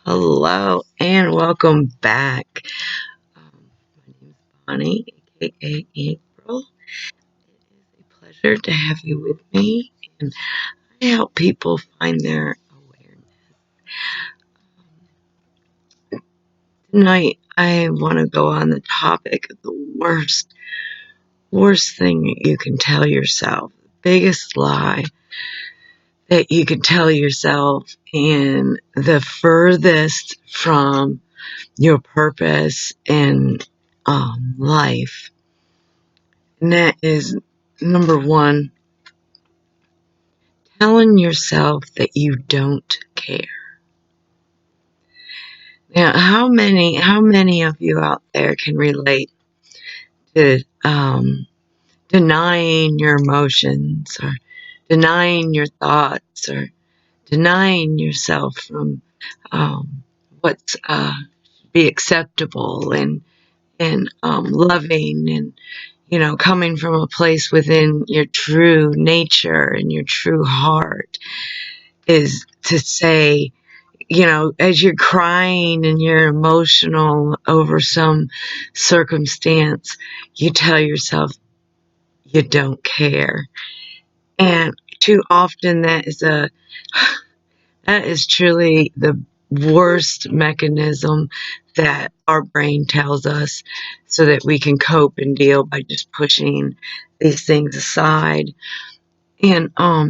Hello and welcome back. My name is Bonnie, aka April. It is a pleasure to have you with me, and I help people find their awareness. Tonight, I want to go on the topic of the worst thing that you can tell yourself, the biggest lie that you can tell yourself, and the furthest from your purpose in life. And that is number one, telling yourself that you don't care. Now, how many of you out there can relate to denying your emotions, or denying your thoughts, or denying yourself from what's be acceptable and loving, and coming from a place within your true nature and your true heart, is to say, as you're crying and you're emotional over some circumstance, you tell yourself you don't care. And too often that is truly the worst mechanism that our brain tells us, so that we can cope and deal by just pushing these things aside. And I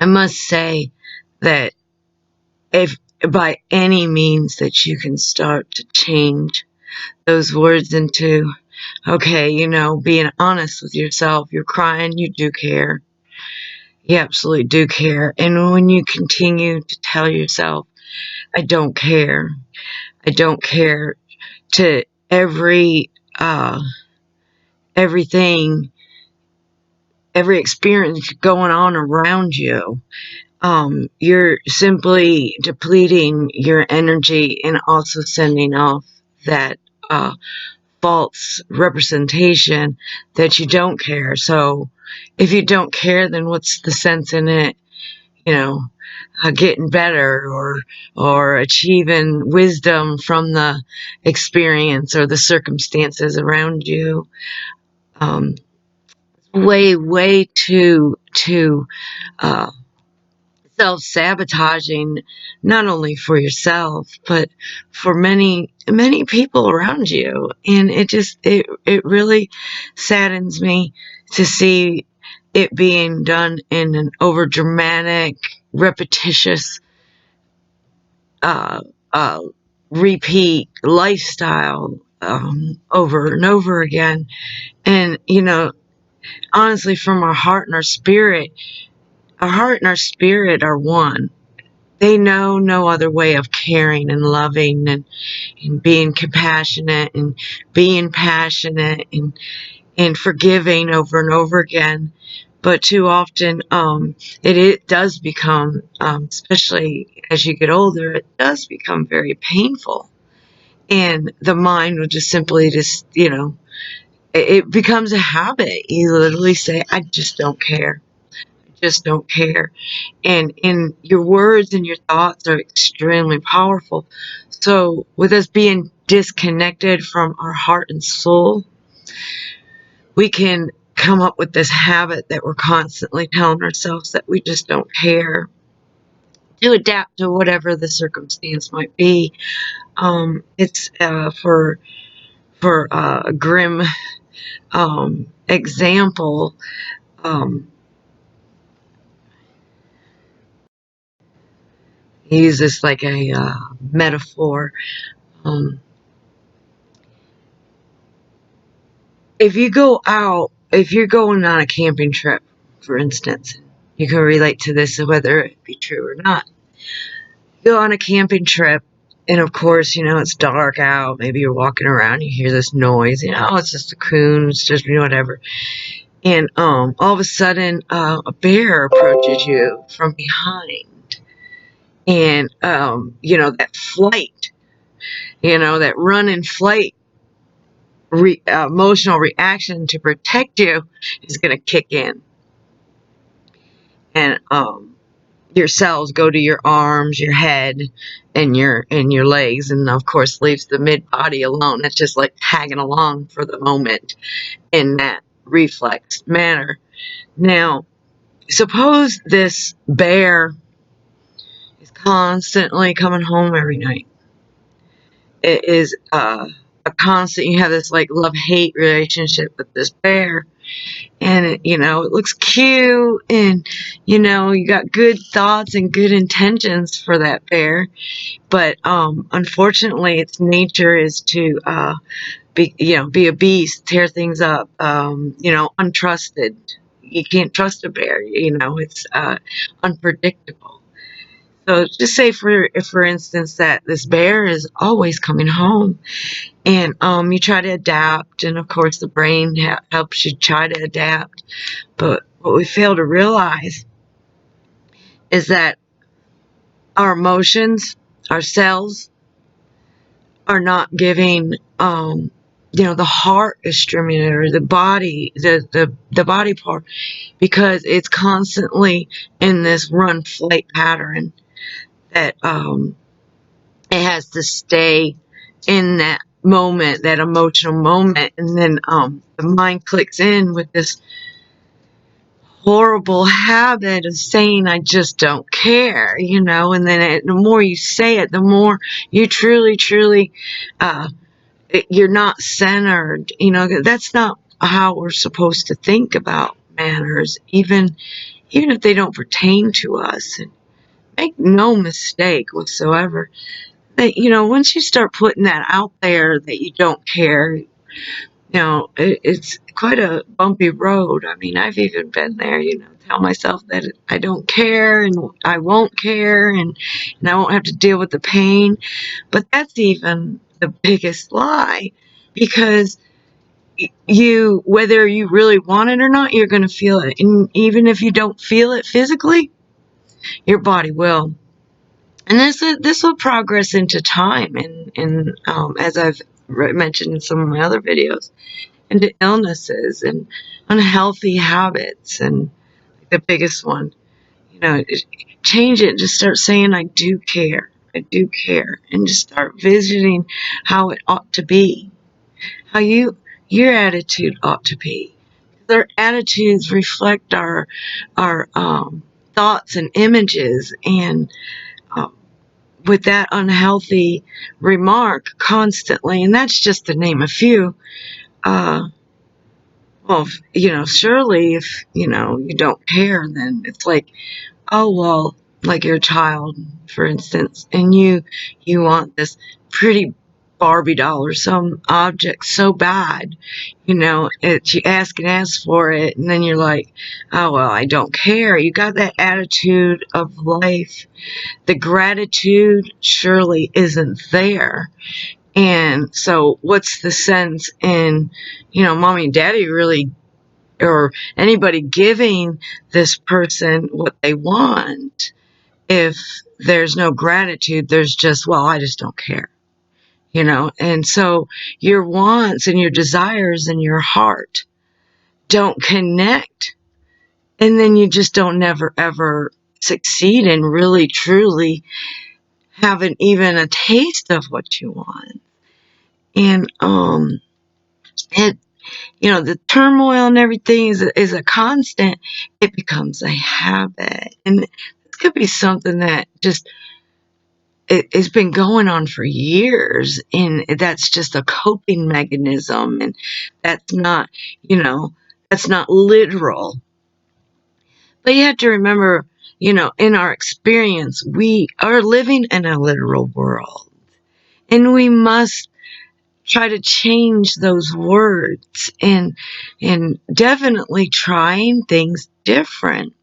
must say that if by any means that you can start to change those words into, okay, being honest with yourself, you're crying, you do care. You absolutely do care. And when you continue to tell yourself, I don't care, I don't care, to everything, every experience going on around you, you're simply depleting your energy and also sending off that false representation that you don't care. So if you don't care, then what's the sense in it, getting better, or achieving wisdom from the experience or the circumstances around you? Um, way too uh, self-sabotaging, not only for yourself, but for many people around you. And it really saddens me to see it being done in an over dramatic, repetitious, uh, uh, repeat lifestyle, over and over again. And honestly, from our heart and our spirit are one. They know no other way of caring and loving, and being compassionate and being passionate, and forgiving over and over again. But too often, it does become, especially as you get older, it does become very painful. And the mind will just simply it becomes a habit. You literally say, I just don't care. I just don't care. And your words and your thoughts are extremely powerful. So with us being disconnected from our heart and soul, we can come up with this habit that we're constantly telling ourselves that we just don't care, to adapt to whatever the circumstance might be. It's for a grim example. Um, use this like a metaphor. Um, if you're going on a camping trip, for instance, you can relate to this, whether it be true or not. You go on a camping trip, and of course, it's dark out. Maybe you're walking around, you hear this noise, it's just a coon, it's just, whatever. And all of a sudden, a bear approaches you from behind. And, that flight, that run and flight emotional reaction to protect you is going to kick in. And your cells go to your arms, your head, and your legs, and of course leaves the mid body alone. It's just like tagging along for the moment in that reflex manner. Now, suppose this bear is constantly coming home every night. It is a constant. You have this like love-hate relationship with this bear, and it looks cute, and you got good thoughts and good intentions for that bear, but unfortunately its nature is to be a beast, tear things up, untrusted. You can't trust a bear. It's unpredictable. So just say for instance that this bear is always coming home, and you try to adapt, and of course the brain helps you try to adapt. But what we fail to realize is that our emotions, our cells, are not giving, the heart is stimulated, or the body, the body part, because it's constantly in this run flight pattern that it has to stay in that moment, that emotional moment, and then the mind clicks in with this horrible habit of saying I just don't care, and then the more you say it, the more you truly uh, you're not centered. That's not how we're supposed to think about manners, even if they don't pertain to us. And make no mistake whatsoever that once you start putting that out there that you don't care, it's quite a bumpy road. I mean, I've even been there, tell myself that I don't care, and I won't care, and I won't have to deal with the pain. But that's even the biggest lie, because whether you really want it or not, you're going to feel it. And even if you don't feel it physically, your body will. And this will progress into time, and as I've mentioned in some of my other videos, into illnesses and unhealthy habits. And the biggest one, change it. Just start saying, I do care. I do care. And just start visiting how it ought to be, how your attitude ought to be. Their attitudes reflect our thoughts and images, and um, with that unhealthy remark constantly, and that's just to name a few, well, surely if, you don't care, then it's like, oh, well, like you're a child, for instance, and you want this pretty Barbie doll or some object so bad, you ask for it, and then you're like, oh, well, I don't care. You got that attitude of life. The gratitude surely isn't there. And so what's the sense in, mommy and daddy really, or anybody giving this person what they want, if there's no gratitude? There's just, well, I just don't care, and so your wants and your desires and your heart don't connect, and then you just don't never ever succeed in really truly having even a taste of what you want. And it the turmoil and everything is a constant. It becomes a habit, and it could be something that just it's been going on for years, and that's just a coping mechanism, and that's not that's not literal. But you have to remember, in our experience, we are living in a literal world, and we must try to change those words, and definitely trying things different.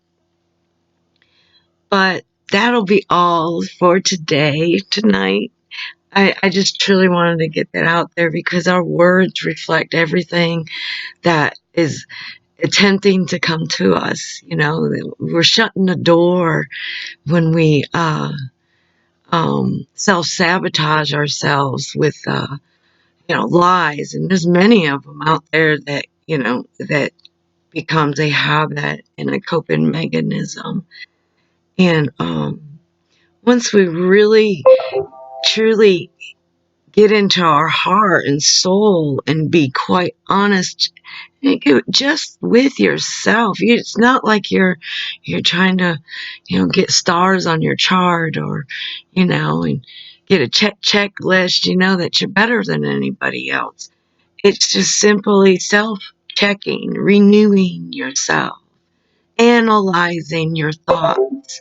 But that'll be all for tonight. I just truly wanted to get that out there, because our words reflect everything that is attempting to come to us. We're shutting the door when we self-sabotage ourselves with lies, and there's many of them out there that that becomes a habit and a coping mechanism. And once we really, truly get into our heart and soul and be quite honest just with yourself. It's not like you're trying to, get stars on your chart, or, and get a checklist, that you're better than anybody else. It's just simply self-checking, renewing yourself, analyzing your thoughts,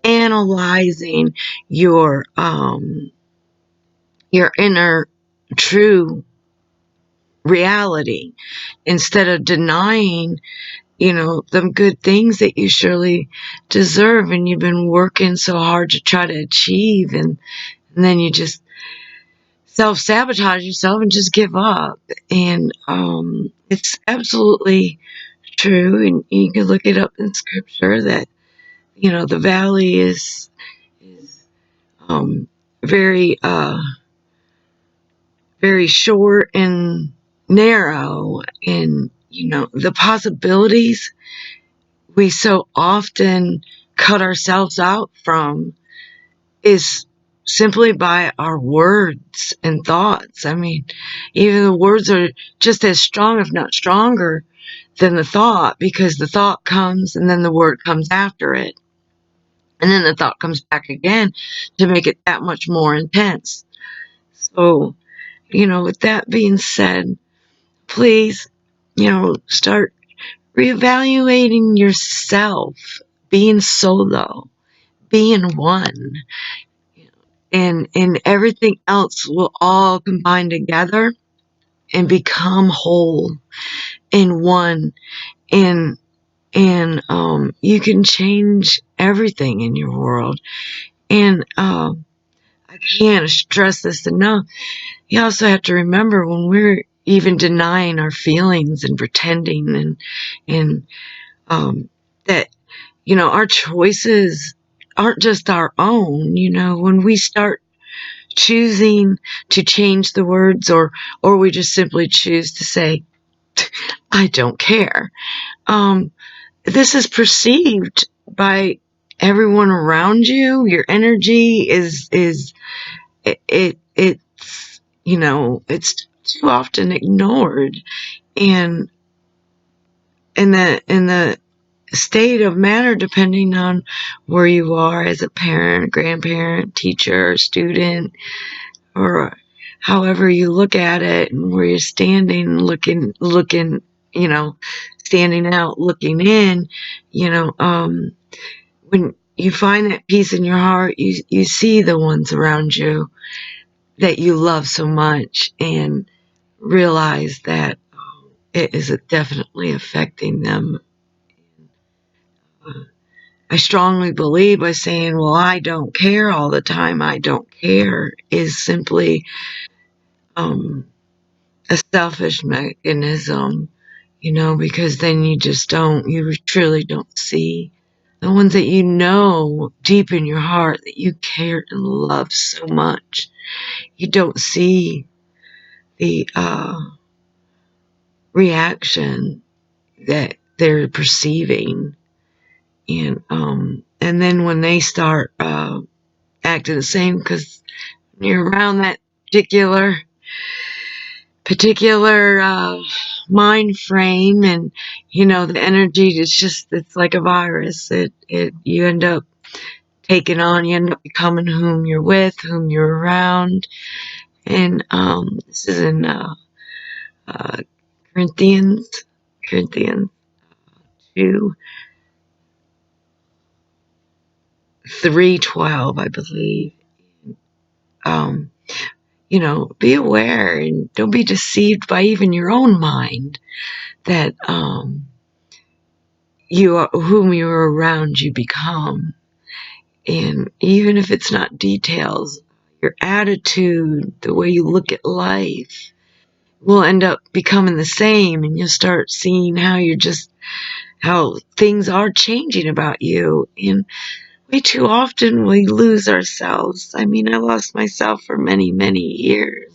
analyzing your inner true reality, instead of denying, them good things that you surely deserve and you've been working so hard to try to achieve, and then you just self-sabotage yourself and just give up. And it's absolutely true, and you can look it up in scripture that, the valley is very very short and narrow, and the possibilities we so often cut ourselves out from is simply by our words and thoughts. I mean, even the words are just as strong, if not stronger, than the thought, because the thought comes and then the word comes after it, and then the thought comes back again to make it that much more intense. So, with that being said, please, start reevaluating yourself, being solo, being one, and everything else will all combine together and become whole in one. And you can change everything in your world. And I can't stress this enough. You also have to remember, when we're even denying our feelings and pretending, and that, our choices aren't just our own. When we start choosing to change the words, or we just simply choose to say, I don't care, this is perceived by everyone around you. Your energy it's it's too often ignored, and in the state of matter, depending on where you are as a parent, grandparent, teacher, student, or however you look at it, and where you're standing, looking, standing out, looking in, when you find that peace in your heart, you see the ones around you that you love so much, and realize that it is definitely affecting them. I strongly believe by saying, well, I don't care all the time, I don't care, is simply a selfish mechanism, because then you truly don't see the ones that deep in your heart that you care and love so much. You don't see the reaction that they're perceiving, and then when they start acting the same, because you're around that particular mind frame, and the energy is just, it's like a virus. You end up taking on, you end up becoming whom you're with, whom you're around. And this is in uh, Corinthians 2 3:12, I believe. um be aware and don't be deceived by even your own mind, that you are whom you are around, you become. And even if it's not details, your attitude, the way you look at life, will end up becoming the same, and you'll start seeing how things are changing about you. And way too often we lose ourselves. I mean, I lost myself for many, many years.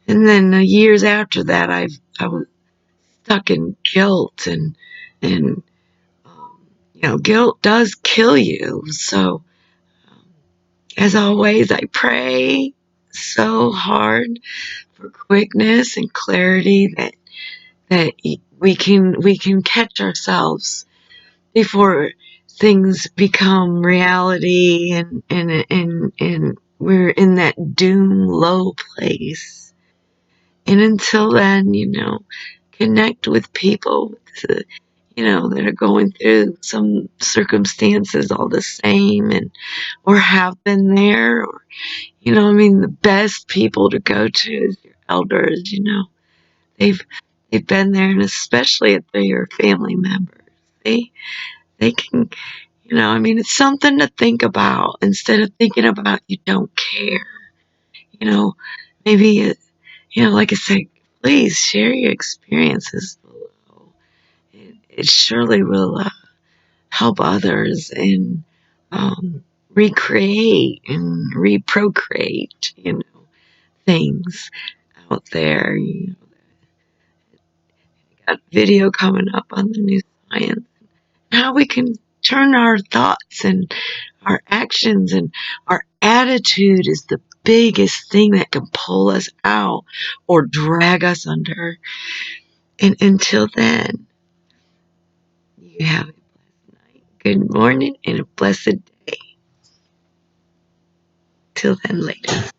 And then years after that, I was stuck in guilt, and guilt does kill you. So, as always, I pray so hard for quickness and clarity that we can catch ourselves before things become reality and we're in that doom low place. And until then, connect with people that are going through some circumstances all the same and or have been there, or the best people to go to is your elders. They've they've been there, and especially if they're your family members. They can, it's something to think about instead of thinking about you don't care. You know, maybe, like I said, please share your experiences below. It surely will help others and recreate and reprocreate, things out there. Got video coming up on the new science. How we can turn our thoughts and our actions and our attitude is the biggest thing that can pull us out or drag us under. And until then, you have a blessed night, good morning, and a blessed day. Till then, later.